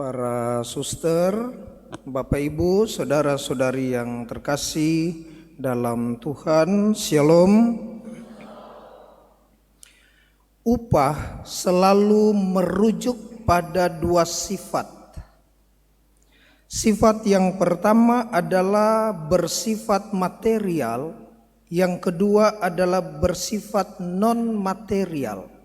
Para suster, Bapak Ibu, saudara-saudari yang terkasih dalam Tuhan, Shalom. Upah selalu merujuk pada dua sifat. Sifat yang pertama adalah bersifat material, yang kedua adalah bersifat non-material.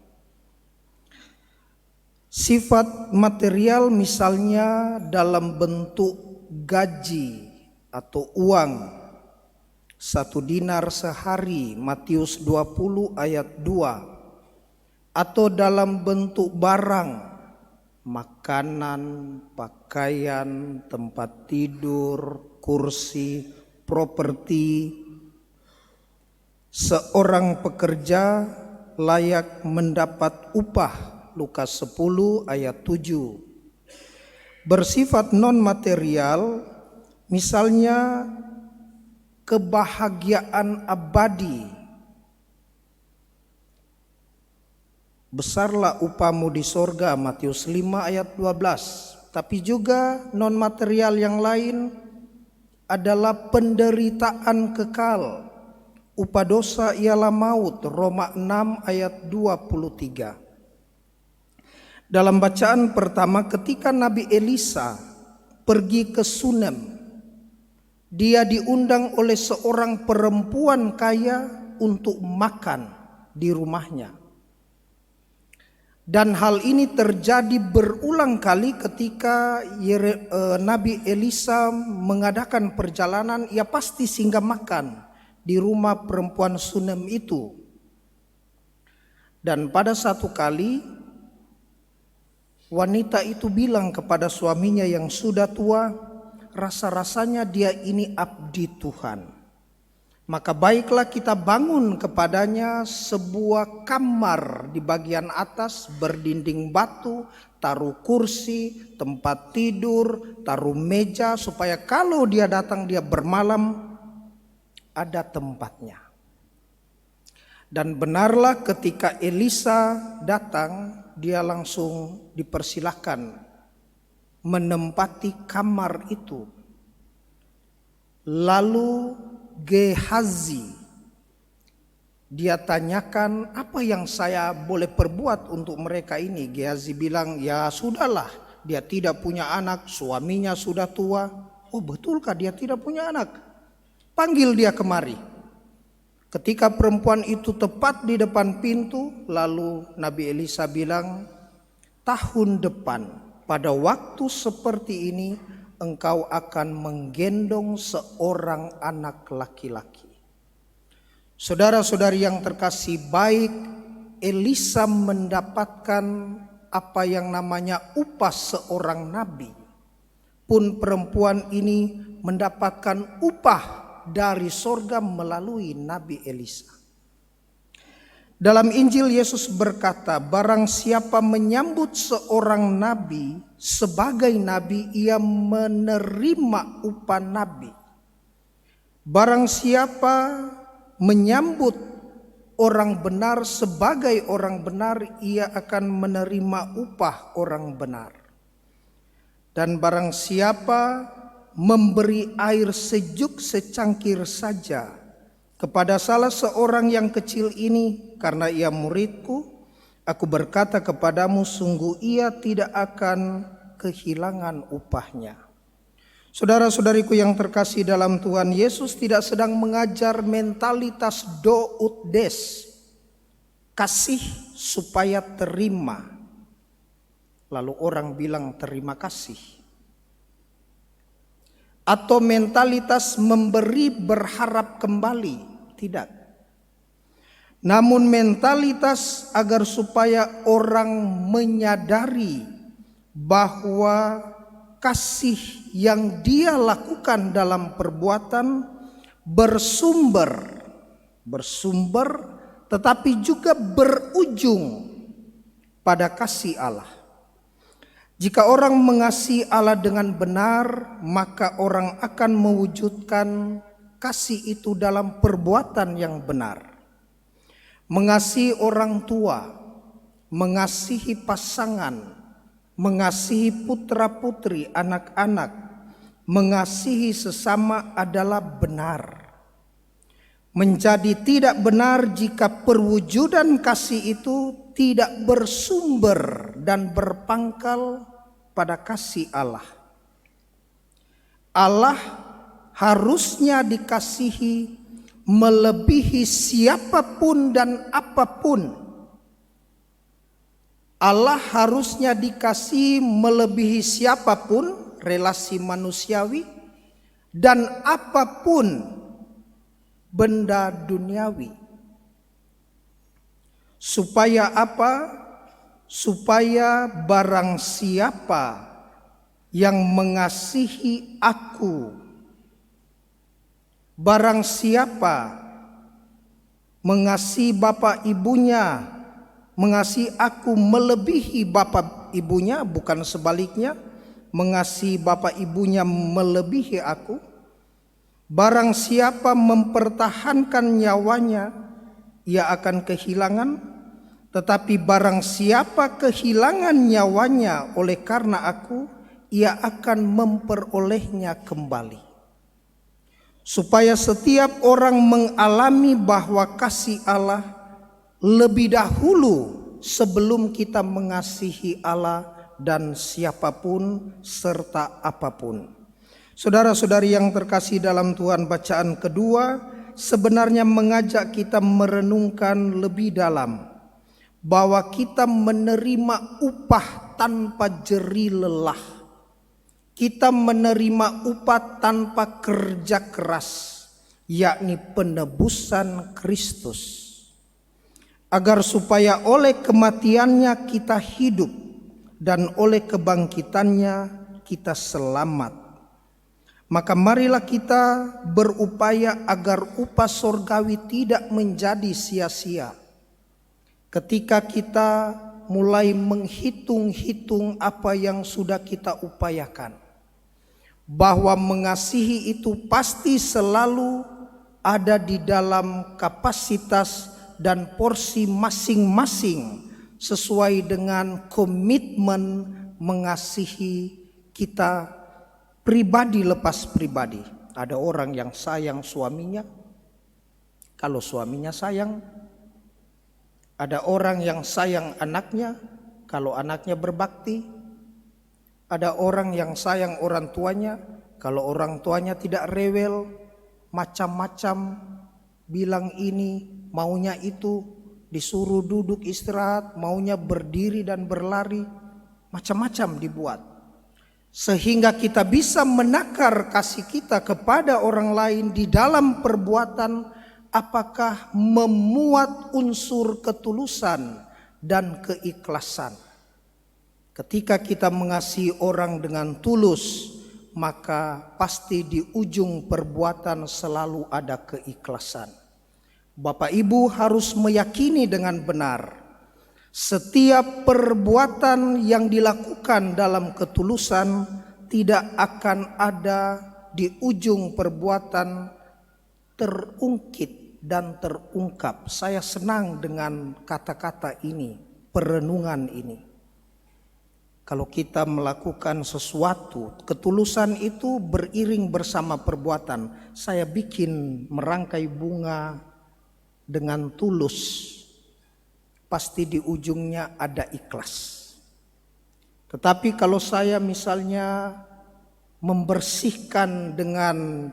Sifat material misalnya dalam bentuk gaji atau uang, 1 dinar sehari, Matius 20 ayat 2, atau dalam bentuk barang, makanan, pakaian, tempat tidur, kursi, properti. Seorang pekerja layak mendapat upah, Lukas 10 ayat 7. Bersifat non-material, misalnya kebahagiaan abadi. Besarlah upahmu di sorga, Matius 5 ayat 12. Tapi juga non-material yang lain adalah penderitaan kekal. Upah dosa ialah maut, Roma 6 ayat 23. Dalam bacaan pertama, ketika Nabi Elisa pergi ke Sunem, dia diundang oleh seorang perempuan kaya untuk makan di rumahnya. Dan hal ini terjadi berulang kali ketika Nabi Elisa mengadakan perjalanan, ia pasti singgah makan di rumah perempuan Sunem itu. Dan pada satu kali wanita itu bilang kepada suaminya yang sudah tua, rasa-rasanya dia ini abdi Tuhan. Maka baiklah kita bangun kepadanya sebuah kamar di bagian atas berdinding batu, taruh kursi, tempat tidur, taruh meja, supaya kalau dia datang dia bermalam ada tempatnya. Dan benarlah ketika Elisa datang, dia langsung dipersilahkan menempati kamar itu. Lalu Gehazi, dia tanyakan, apa yang saya boleh perbuat untuk mereka ini? Gehazi bilang, ya sudahlah, dia tidak punya anak, suaminya sudah tua. Oh betulkah dia tidak punya anak? Panggil dia kemari. Ketika perempuan itu tepat di depan pintu, lalu Nabi Elisa bilang, tahun depan pada waktu seperti ini engkau akan menggendong seorang anak laki-laki. Saudara-saudari yang terkasih, baik Elisa mendapatkan apa yang namanya upah seorang nabi, pun perempuan ini mendapatkan upah dari sorga melalui Nabi Elisa. Dalam Injil Yesus berkata, barang siapa menyambut seorang nabi sebagai nabi, ia menerima upah nabi. Barang siapa menyambut orang benar sebagai orang benar, ia akan menerima upah orang benar. Dan barang siapa memberi air sejuk secangkir saja kepada salah seorang yang kecil ini, karena ia muridku, aku berkata kepadamu, sungguh ia tidak akan kehilangan upahnya. Saudara-saudariku yang terkasih dalam Tuhan, Yesus tidak sedang mengajar mentalitas do ut des, kasih supaya terima, lalu orang bilang terima kasih, atau mentalitas memberi berharap kembali, tidak. Namun mentalitas agar supaya orang menyadari bahwa kasih yang dia lakukan dalam perbuatan bersumber tetapi juga berujung pada kasih Allah. Jika orang mengasihi Allah dengan benar, maka orang akan mewujudkan kasih itu dalam perbuatan yang benar. Mengasihi orang tua, mengasihi pasangan, mengasihi putra-putri, anak-anak, mengasihi sesama adalah benar. Menjadi tidak benar jika perwujudan kasih itu tidak bersumber dan berpangkal pada kasih Allah. Allah harusnya dikasihi melebihi siapapun dan apapun. Allah harusnya dikasihi melebihi siapapun, relasi manusiawi, dan apapun benda duniawi. Supaya apa? Supaya barang siapa yang mengasihi aku, barang siapa mengasihi bapak ibunya, mengasihi aku melebihi bapak ibunya, bukan sebaliknya, mengasihi bapak ibunya melebihi aku. Barang siapa mempertahankan nyawanya, ia akan kehilangan. Tetapi barang siapa kehilangan nyawanya oleh karena aku, ia akan memperolehnya kembali. Supaya setiap orang mengalami bahwa kasih Allah lebih dahulu sebelum kita mengasihi Allah dan siapapun serta apapun. Saudara-saudari yang terkasih dalam Tuhan, bacaan kedua sebenarnya mengajak kita merenungkan lebih dalam bahwa kita menerima upah tanpa jerih lelah. Kita menerima upah tanpa kerja keras, yakni penebusan Kristus. Agar supaya oleh kematiannya kita hidup dan oleh kebangkitannya kita selamat. Maka marilah kita berupaya agar upah sorgawi tidak menjadi sia-sia. Ketika kita mulai menghitung-hitung apa yang sudah kita upayakan, bahwa mengasihi itu pasti selalu ada di dalam kapasitas dan porsi masing-masing sesuai dengan komitmen mengasihi kita pribadi lepas pribadi. Ada orang yang sayang suaminya, kalau suaminya sayang. Ada orang yang sayang anaknya, kalau anaknya berbakti. Ada orang yang sayang orang tuanya, kalau orang tuanya tidak rewel, macam-macam, bilang ini, maunya itu, disuruh duduk istirahat, maunya berdiri dan berlari, macam-macam dibuat. Sehingga kita bisa menakar kasih kita kepada orang lain di dalam perbuatan apakah memuat unsur ketulusan dan keikhlasan. Ketika kita mengasihi orang dengan tulus, maka pasti di ujung perbuatan selalu ada keikhlasan. Bapak Ibu harus meyakini dengan benar, setiap perbuatan yang dilakukan dalam ketulusan tidak akan ada di ujung perbuatan terungkit dan terungkap. Saya senang dengan kata-kata ini, perenungan ini. Kalau kita melakukan sesuatu, ketulusan itu beriring bersama perbuatan. Saya bikin merangkai bunga dengan tulus, pasti di ujungnya ada ikhlas. Tetapi kalau saya misalnya membersihkan dengan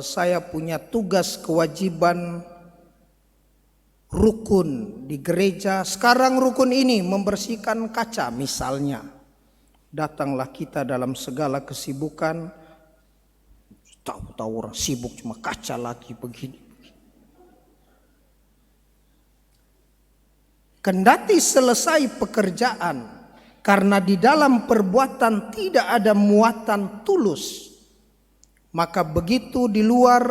saya punya tugas kewajiban rukun di gereja, sekarang rukun ini membersihkan kaca misalnya. Datanglah kita dalam segala kesibukan, tahu-tahu orang sibuk cuma kaca lagi begini. Kendati selesai pekerjaan, karena di dalam perbuatan tidak ada muatan tulus, maka begitu di luar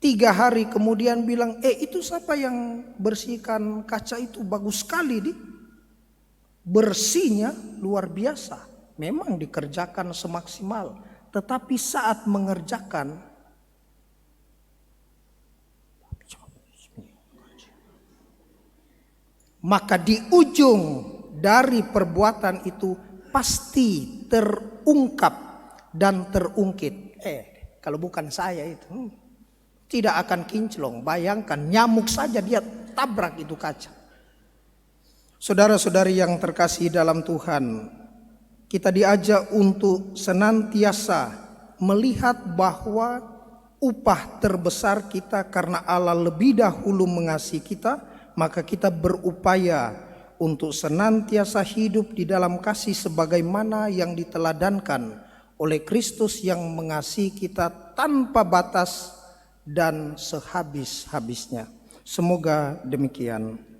3 hari kemudian bilang, itu siapa yang bersihkan kaca itu, bagus sekali bersihnya luar biasa. Memang dikerjakan semaksimal, tetapi saat mengerjakan maka di ujung dari perbuatan itu pasti terungkap dan terungkit. Kalau bukan saya itu tidak akan kinclong. Bayangkan nyamuk saja dia tabrak itu kaca. Saudara-saudari yang terkasih dalam Tuhan, kita diajak untuk senantiasa melihat bahwa upah terbesar kita karena Allah lebih dahulu mengasihi kita, maka kita berupaya untuk senantiasa hidup di dalam kasih sebagaimana yang diteladankan oleh Kristus yang mengasihi kita tanpa batas dan sehabis-habisnya. Semoga demikian.